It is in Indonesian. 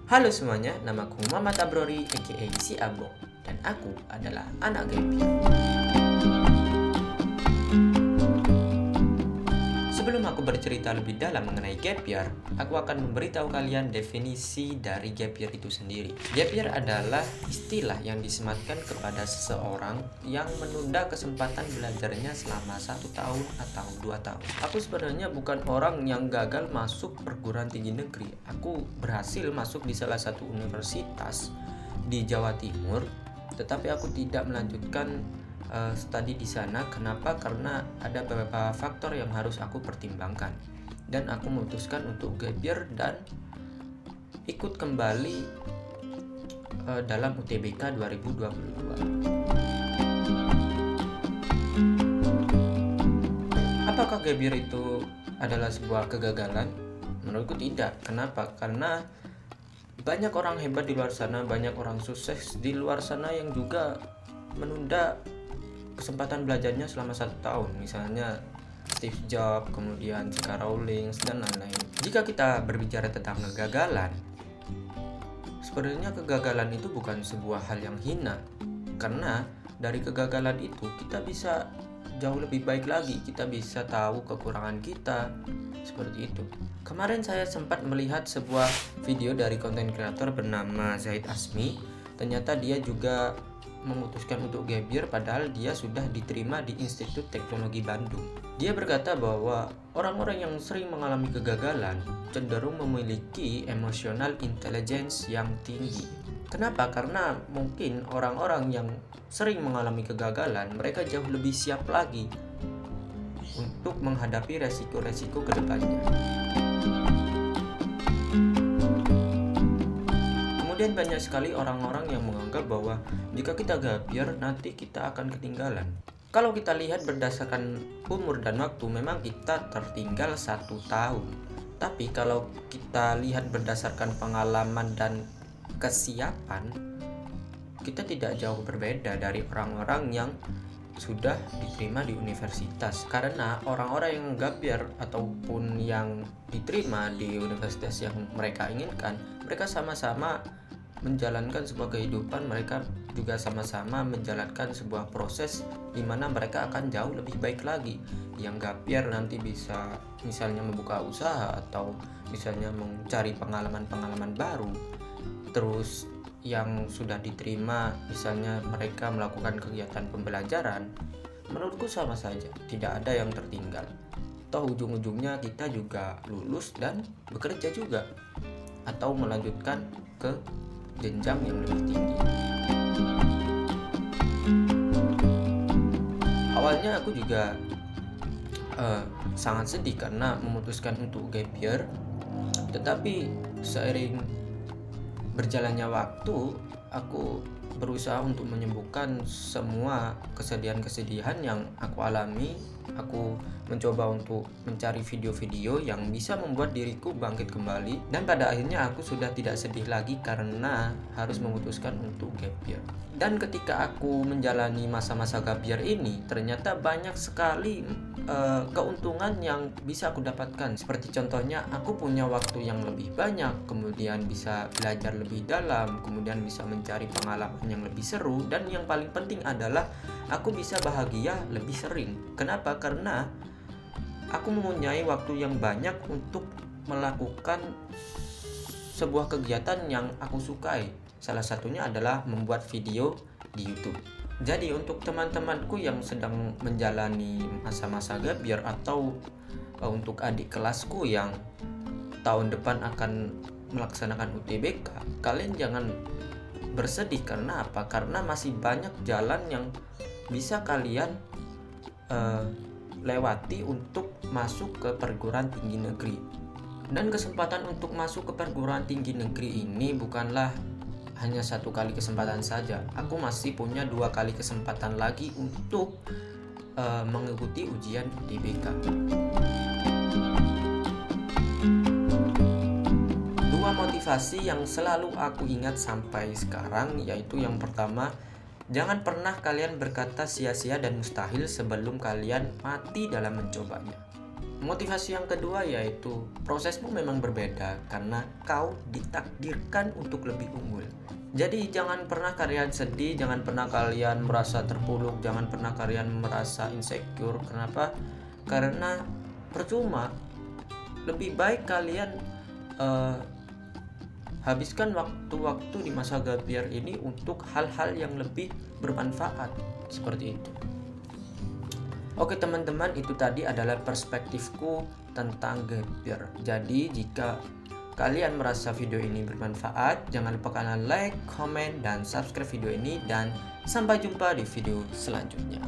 Halo semuanya, namaku Muhammad Abrori aka Si Abong, dan aku adalah anak gap year. Sebelum aku bercerita lebih dalam mengenai gap year, aku akan memberitahu kalian definisi dari gap year itu sendiri. Gap year adalah istilah yang disematkan kepada seseorang yang menunda kesempatan belajarnya selama 1 tahun atau 2 tahun. Aku sebenarnya bukan orang yang gagal masuk perguruan tinggi negeri. Aku berhasil masuk di salah satu universitas di Jawa Timur, tetapi aku tidak melanjutkan studi di sana. Kenapa? Karena ada beberapa faktor yang harus aku pertimbangkan, dan aku memutuskan untuk gap year dan ikut kembali dalam UTBK 2022. Apakah gap year itu adalah sebuah kegagalan? Menurutku tidak. Kenapa? Karena banyak orang hebat di luar sana, banyak orang sukses di luar sana yang juga menunda kesempatan belajarnya selama 1 tahun. Misalnya Steve Jobs, kemudian J.K. Rowling, dan lain-lain. Jika kita berbicara tentang kegagalan, sebenarnya kegagalan itu bukan sebuah hal yang hina, karena dari kegagalan itu kita bisa jauh lebih baik lagi, kita bisa tahu kekurangan kita, seperti itu. Kemarin saya sempat melihat sebuah video dari konten kreator bernama Zaid Asmi. Ternyata dia juga memutuskan untuk gap year padahal dia sudah diterima di Institut Teknologi Bandung. Dia berkata bahwa orang-orang yang sering mengalami kegagalan cenderung memiliki emotional intelligence yang tinggi. Kenapa? Karena mungkin orang-orang yang sering mengalami kegagalan, mereka jauh lebih siap lagi untuk menghadapi resiko-resiko ke depannya. Kemudian banyak sekali orang-orang yang menganggap bahwa jika kita gap year nanti kita akan ketinggalan. Kalau kita lihat berdasarkan umur dan waktu, memang kita tertinggal 1 tahun. Tapi kalau kita lihat berdasarkan pengalaman dan kesiapan, kita tidak jauh berbeda dari orang-orang yang sudah diterima di universitas. Karena orang-orang yang gap year ataupun yang diterima di universitas yang mereka inginkan, mereka sama-sama menjalankan sebuah kehidupan, mereka juga sama-sama menjalankan sebuah proses di mana mereka akan jauh lebih baik lagi. Yang gap year nanti bisa misalnya membuka usaha atau misalnya mencari pengalaman-pengalaman baru. Terus yang sudah diterima misalnya mereka melakukan kegiatan pembelajaran, menurutku sama saja, tidak ada yang tertinggal. Toh ujung-ujungnya kita juga lulus dan bekerja juga, atau melanjutkan ke jenjang yang lebih tinggi. Awalnya aku juga sangat sedih karena memutuskan untuk gap year, tetapi seiring berjalannya waktu, aku berusaha untuk menyembuhkan semua kesedihan-kesedihan yang aku alami. Aku mencoba untuk mencari video-video yang bisa membuat diriku bangkit kembali, dan pada akhirnya aku sudah tidak sedih lagi karena harus memutuskan untuk gap year. Dan ketika aku menjalani masa-masa gap year ini, ternyata banyak sekali keuntungan yang bisa aku dapatkan. Seperti contohnya, aku punya waktu yang lebih banyak, kemudian bisa belajar lebih dalam, kemudian bisa mencari pengalaman yang lebih seru, dan yang paling penting adalah aku bisa bahagia lebih sering. Kenapa? Karena aku mempunyai waktu yang banyak untuk melakukan sebuah kegiatan yang aku sukai. Salah satunya adalah membuat video di YouTube. Jadi untuk teman-temanku yang sedang menjalani masa-masa gap year, atau untuk adik kelasku yang tahun depan akan melaksanakan UTBK, kalian jangan bersedih. Karena apa? Karena masih banyak jalan yang bisa kalian lewati untuk masuk ke perguruan tinggi negeri. Dan kesempatan untuk masuk ke perguruan tinggi negeri ini bukanlah hanya 1 kali kesempatan saja. Aku masih punya 2 kali kesempatan lagi untuk mengikuti ujian UTBK. 2 motivasi yang selalu aku ingat sampai sekarang, yaitu yang pertama, jangan pernah kalian berkata sia-sia dan mustahil sebelum kalian mati dalam mencobanya. Motivasi yang kedua yaitu prosesmu memang berbeda karena kau ditakdirkan untuk lebih unggul. Jadi jangan pernah kalian sedih, jangan pernah kalian merasa terpuruk, jangan pernah kalian merasa insecure. Kenapa? Karena percuma. Lebih baik kalian eh, habiskan waktu-waktu di masa gap year ini untuk hal-hal yang lebih bermanfaat. Seperti itu. Oke teman-teman, itu tadi adalah perspektifku tentang gap year. Jadi jika kalian merasa video ini bermanfaat, jangan lupa kalian like, comment, dan subscribe video ini. Dan sampai jumpa di video selanjutnya.